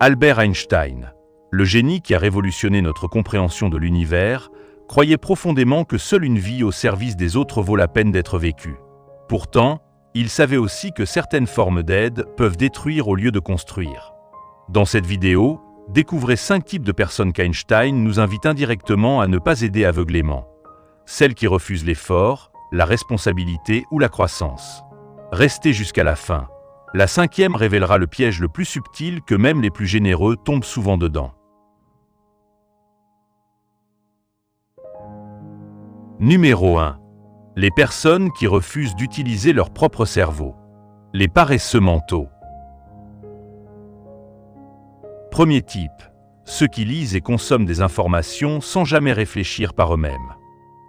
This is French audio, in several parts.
Albert Einstein, le génie qui a révolutionné notre compréhension de l'univers, croyait profondément que seule une vie au service des autres vaut la peine d'être vécue. Pourtant, il savait aussi que certaines formes d'aide peuvent détruire au lieu de construire. Dans cette vidéo, découvrez 5 types de personnes qu'Einstein nous invite indirectement à ne pas aider aveuglément. Celles qui refusent l'effort, la responsabilité ou la croissance. Restez jusqu'à la fin. La 5e révélera le piège le plus subtil que même les plus généreux tombent souvent dedans. Numéro 1. Les personnes qui refusent d'utiliser leur propre cerveau. Les paresseux mentaux. Premier type. Ceux qui lisent et consomment des informations sans jamais réfléchir par eux-mêmes.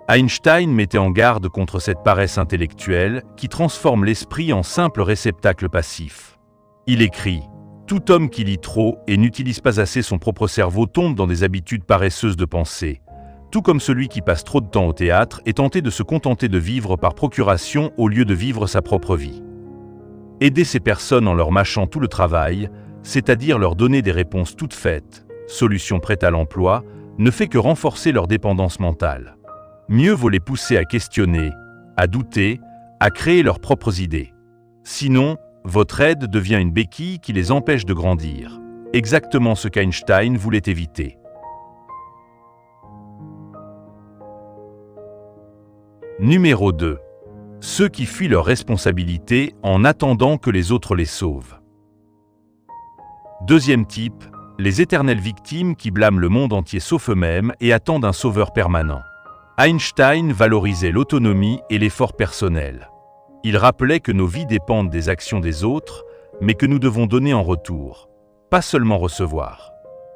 Einstein mettait en garde contre cette paresse intellectuelle qui transforme l'esprit en simple réceptacle passif. Il écrit « Tout homme qui lit trop et n'utilise pas assez son propre cerveau tombe dans des habitudes paresseuses de pensée, tout comme celui qui passe trop de temps au théâtre est tenté de se contenter de vivre par procuration au lieu de vivre sa propre vie. » Aider ces personnes en leur mâchant tout le travail, c'est-à-dire leur donner des réponses toutes faites, solutions prêtes à l'emploi, ne fait que renforcer leur dépendance mentale. Mieux vaut les pousser à questionner, à douter, à créer leurs propres idées. Sinon, votre aide devient une béquille qui les empêche de grandir. Exactement ce qu'Einstein voulait éviter. Numéro 2. Ceux qui fuient leurs responsabilités en attendant que les autres les sauvent. Deuxième type, les éternelles victimes qui blâment le monde entier sauf eux-mêmes et attendent un sauveur permanent. Einstein valorisait l'autonomie et l'effort personnel. Il rappelait que nos vies dépendent des actions des autres, mais que nous devons donner en retour, pas seulement recevoir.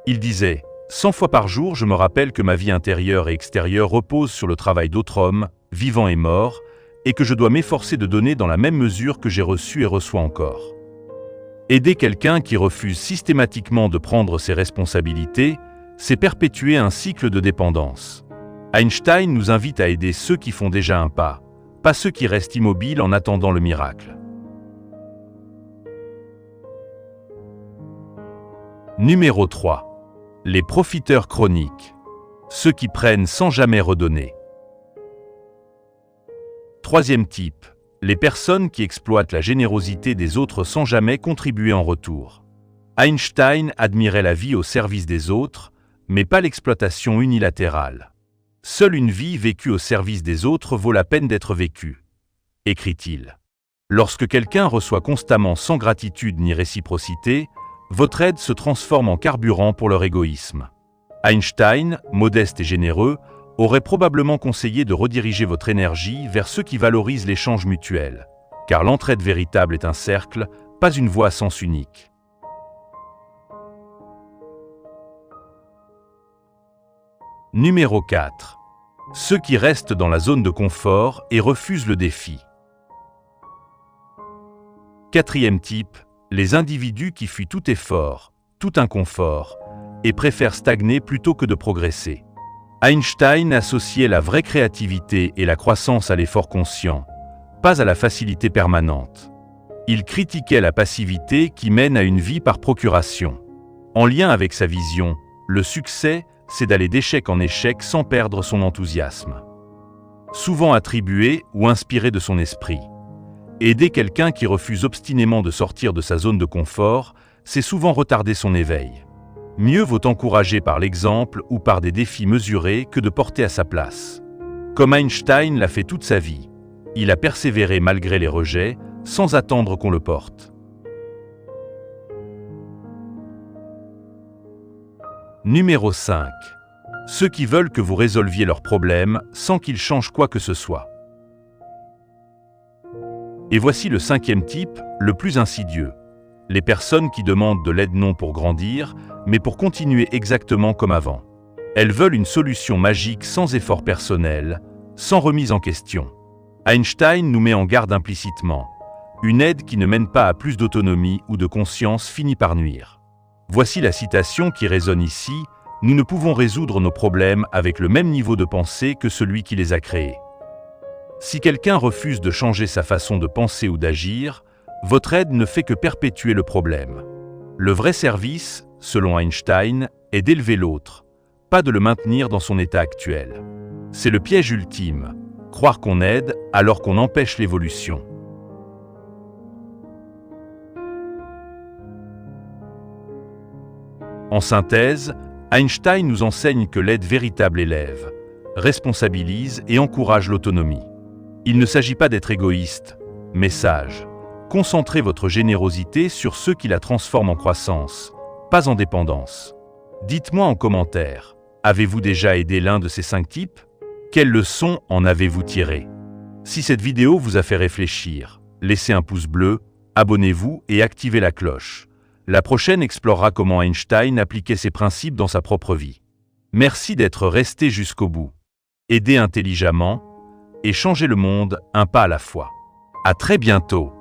Il disait « 100 fois par jour, je me rappelle que ma vie intérieure et extérieure repose sur le travail d'autres hommes, vivants et morts, et que je dois m'efforcer de donner dans la même mesure que j'ai reçu et reçois encore. » Aider quelqu'un qui refuse systématiquement de prendre ses responsabilités, c'est perpétuer un cycle de dépendance. Einstein nous invite à aider ceux qui font déjà un pas ceux qui restent immobiles en attendant le miracle. Numéro 3. Les profiteurs chroniques. Ceux qui prennent sans jamais redonner. Troisième type. Les personnes qui exploitent la générosité des autres sans jamais contribuer en retour. Einstein admirait la vie au service des autres, mais pas l'exploitation unilatérale. Seule une vie vécue au service des autres vaut la peine d'être vécue, écrit-il. Lorsque quelqu'un reçoit constamment sans gratitude ni réciprocité, votre aide se transforme en carburant pour leur égoïsme. Einstein, modeste et généreux, aurait probablement conseillé de rediriger votre énergie vers ceux qui valorisent l'échange mutuel, car l'entraide véritable est un cercle, pas une voie à sens unique. Numéro 4. Ceux qui restent dans la zone de confort et refusent le défi. Quatrième type, les individus qui fuient tout effort, tout inconfort, et préfèrent stagner plutôt que de progresser. Einstein associait la vraie créativité et la croissance à l'effort conscient, pas à la facilité permanente. Il critiquait la passivité qui mène à une vie par procuration. En lien avec sa vision, le succès, c'est d'aller d'échec en échec sans perdre son enthousiasme. Souvent attribué ou inspiré de son esprit. Aider quelqu'un qui refuse obstinément de sortir de sa zone de confort, c'est souvent retarder son éveil. Mieux vaut encourager par l'exemple ou par des défis mesurés que de porter à sa place. Comme Einstein l'a fait toute sa vie, il a persévéré malgré les rejets, sans attendre qu'on le porte. Numéro 5. Ceux qui veulent que vous résolviez leurs problèmes sans qu'ils changent quoi que ce soit. Et voici le 5e type, le plus insidieux. Les personnes qui demandent de l'aide non pour grandir, mais pour continuer exactement comme avant. Elles veulent une solution magique sans effort personnel, sans remise en question. Einstein nous met en garde implicitement. Une aide qui ne mène pas à plus d'autonomie ou de conscience finit par nuire. Voici la citation qui résonne ici. Nous ne pouvons résoudre nos problèmes avec le même niveau de pensée que celui qui les a créés. Si quelqu'un refuse de changer sa façon de penser ou d'agir, votre aide ne fait que perpétuer le problème. Le vrai service, selon Einstein, est d'élever l'autre, pas de le maintenir dans son état actuel. C'est le piège ultime, croire qu'on aide alors qu'on empêche l'évolution. En synthèse, Einstein nous enseigne que l'aide véritable élève, responsabilise et encourage l'autonomie. Il ne s'agit pas d'être égoïste, mais sage. Concentrez votre générosité sur ceux qui la transforment en croissance, pas en dépendance. Dites-moi en commentaire, avez-vous déjà aidé l'un de ces 5 types? Quelles leçons en avez-vous tirées? Si cette vidéo vous a fait réfléchir, laissez un pouce bleu, abonnez-vous et activez la cloche. La prochaine explorera comment Einstein appliquait ses principes dans sa propre vie. Merci d'être resté jusqu'au bout. Aidez intelligemment et changez le monde un pas à la fois. À très bientôt.